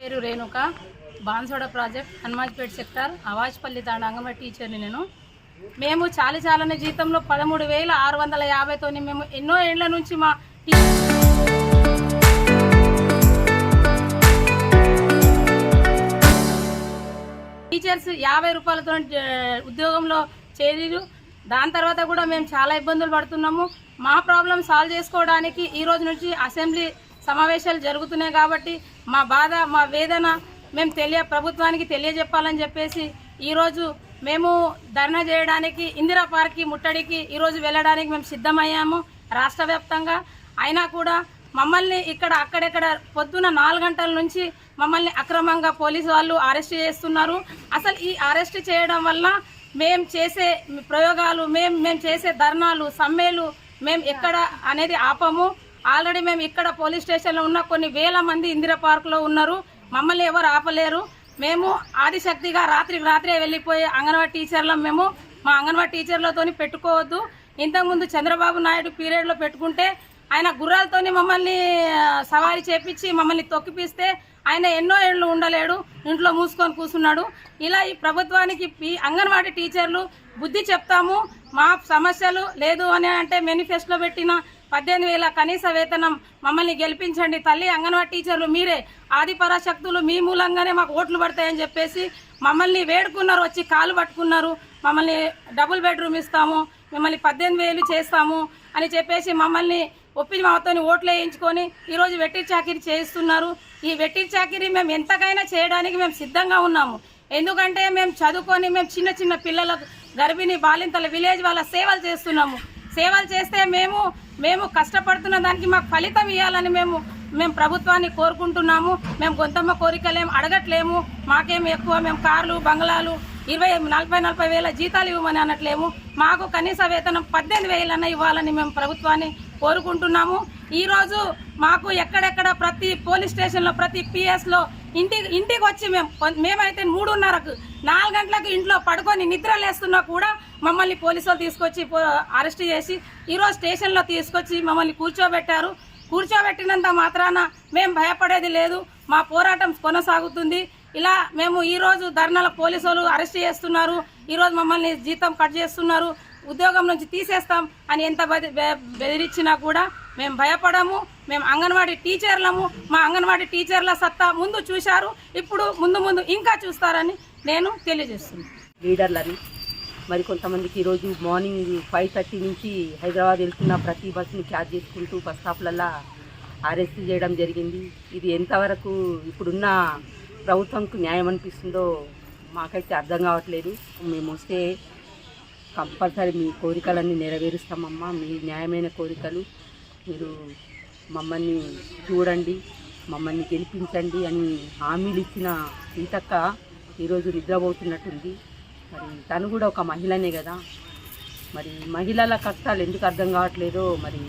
పేరు Renuka, బాన్సోడ project, హనుమాజ్పేట్ sector, అవాజ్పల్లి తాండా అంగన్వాడీ టీచర్ని నేను. మేము చాలానే జీతంలో 13,650తోని మేము ఎన్నో ఏళ్ల నుంచి మా టీచర్స్ 50 రూపాయలతో ఉద్యోగంలో చేరిరు. దాని తర్వాత కూడా మేము చాలా ఇబ్బందులు పడుతున్నాము. మా ప్రాబ్లం సాల్వ్ చేసుకోవడానికి ఈ రోజు నుంచి అసెంబ్లీ సమావేశాలు జరుగుతున్నాయి కాబట్టి మా బాధ, మా వేదన మేము ప్రభుత్వానికి తెలియజెప్పాలని చెప్పేసి ఈరోజు మేము ధర్నా చేయడానికి ఇందిరా పార్క్కి ముట్టడికి ఈరోజు వెళ్ళడానికి మేము సిద్ధమయ్యాము రాష్ట్ర వ్యాప్తంగా. అయినా కూడా మమ్మల్ని అక్కడెక్కడ పొద్దున 4 గంటల నుంచి మమ్మల్ని అక్రమంగా పోలీసు వాళ్ళు అరెస్ట్ చేస్తున్నారు. అసలు ఈ అరెస్ట్ చేయడం వల్ల మేము చేసే ప్రయోగాలు, మేము చేసే ధర్నాలు, సమ్మెలు మేము ఎక్కడ అనేది ఆపము. ఆల్రెడీ మేము ఇక్కడ పోలీస్ స్టేషన్లో ఉన్న కొన్ని వేల మంది ఇందిరా పార్కులో ఉన్నారు. మమ్మల్ని ఎవరు ఆపలేరు. మేము ఆదిశక్తిగా రాత్రే వెళ్ళిపోయే అంగన్వాడీ టీచర్లం. మేము మా అంగన్వాడీ టీచర్లతో పెట్టుకోవద్దు. ఇంతకుముందు చంద్రబాబు నాయుడు పీరియడ్లో పెట్టుకుంటే ఆయన గుర్రాలతోని మమ్మల్ని సవారీ చేపించి మమ్మల్ని తొక్కిపిస్తే ఆయన ఎన్నో ఏళ్ళు ఉండలేడు, ఇంట్లో మూసుకొని కూర్చున్నాడు. ఇలా ఈ ప్రభుత్వానికి ఈ అంగన్వాడీ టీచర్లు బుద్ధి చెప్తాము. మా సమస్యలు లేదు అని అంటే మేనిఫెస్టోలో పెట్టిన 18,000 కనీస వేతనం మమ్మల్ని గెలిపించండి తల్లి, అంగన్వాడీ టీచర్లు మీరే ఆదిపరాశక్తులు, మీ మూలంగానే మాకు ఓట్లు పడతాయని చెప్పేసి మమ్మల్ని వేడుకున్నారు, వచ్చి కాలు పట్టుకున్నారు. మమ్మల్ని డబుల్ బెడ్రూమ్ ఇస్తాము, మిమ్మల్ని 18,000 చేస్తాము అని చెప్పేసి మమ్మల్ని ఒప్పించి మాతో ఓట్లు వేయించుకొని ఈరోజు వెట్టి చాకిరీ చేయిస్తున్నారు. ఈ వెట్టి చాకిరీ మేము ఎంతకైనా చేయడానికి మేము సిద్ధంగా ఉన్నాము. ఎందుకంటే మేము చదువుకొని మేము చిన్న పిల్లలకు, గర్భిణీ బాలింతల విలేజ్ వాళ్ళ సేవలు చేస్తున్నాము. సేవలు చేస్తే మేము కష్టపడుతున్న దానికి మాకు ఫలితం ఇవ్వాలని మేము ప్రభుత్వాన్ని కోరుకుంటున్నాము. మేము గొంతమ్మ కోరికలేము అడగట్లేము. మాకేమి ఎక్కువ మేము కార్లు, బంగ్లాలు 40,000 వేల జీతాలు ఇవ్వమని అనట్లేము. మాకు కనీస వేతనం 18,000 అన్న ఇవ్వాలని మేము ప్రభుత్వాన్ని కోరుకుంటున్నాము. ఈరోజు మాకు ఎక్కడెక్కడ ప్రతి పోలీస్ స్టేషన్లో, ప్రతి పిఎస్లో ఇంటికి వచ్చి మేమైతే 3:30కు 4 గంటలకు ఇంట్లో పడుకొని నిద్రలేస్తున్నా కూడా మమ్మల్ని పోలీసులు తీసుకొచ్చి అరెస్ట్ చేసి ఈరోజు స్టేషన్లో తీసుకొచ్చి మమ్మల్ని కూర్చోబెట్టారు. కూర్చోబెట్టినంత మాత్రాన మేము భయపడేది లేదు. మా పోరాటం కొనసాగుతుంది. ఇలా మేము ఈరోజు ధర్నాల పోలీసులు అరెస్ట్ చేస్తున్నారు. ఈరోజు మమ్మల్ని జీతం కట్ చేస్తున్నారు, ఉద్యోగం నుంచి తీసేస్తాం అని ఎంత బెదిరించినా కూడా మేము భయపడము. మేము అంగన్వాడీ టీచర్లము. మా అంగన్వాడీ టీచర్ల సత్తా ముందు చూశారు, ఇప్పుడు ముందు ఇంకా చూస్తారని నేను తెలియజేస్తున్నాను. లీడర్లని మరి కొంతమందికి ఈరోజు మార్నింగ్ 5:30 నుంచి హైదరాబాద్ వెళ్తున్న ప్రతి బస్సుని క్యాచ్ చేసుకుంటూ బస్ స్టాప్లల్లో అరెస్ట్ చేయడం జరిగింది. ఇది ఎంతవరకు ఇప్పుడున్న ప్రభుత్వంకు న్యాయం అనిపిస్తుందో మాకైతే అర్థం కావట్లేదు. మేము వస్తే కంపల్సరీ మీ కోరికలన్నీ నెరవేరుస్తామమ్మా. మీ న్యాయమైన కోరికలు మీరు మమ్మల్ని చూడండి, మమ్మల్ని గెలిపించండి అని హామీలు ఇచ్చిన సీతక్క ఈరోజు నిద్రపోతున్నట్టుంది. మరి తను కూడా ఒక మహిళనే కదా. మరి మహిళల కష్టాలు ఎందుకు అర్థం కావట్లేదో మరి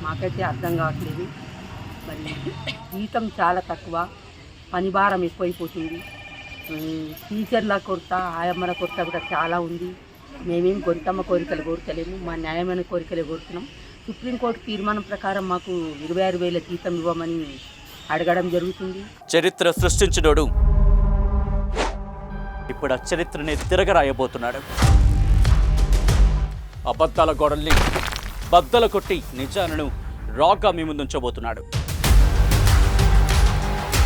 మాకైతే అర్థం కావట్లేదు. మరి జీతం చాలా తక్కువ, పని భారం ఎక్కువైపోతుంది. టీచర్ల కొరత, ఆయమ్మల కొరత కూడా చాలా ఉంది. మేమేం గొంతమ్మ కోరికలు కోరుతలేము, మా న్యాయమైన కోరికలే కోరుతున్నాం. సుప్రీంకోర్టు తీర్మానం ప్రకారం మాకు 26,000 జీతం ఇవ్వమని అడగడం జరుగుతుంది. చరిత్ర సృష్టించినోడు ఇప్పుడు ఆ చరిత్రని తిరగరాయబోతున్నాడు. అబద్ధాల గోడల్ని బద్దలు కొట్టి నిజాలను రాగా మీ ముందుంచబోతున్నాడు.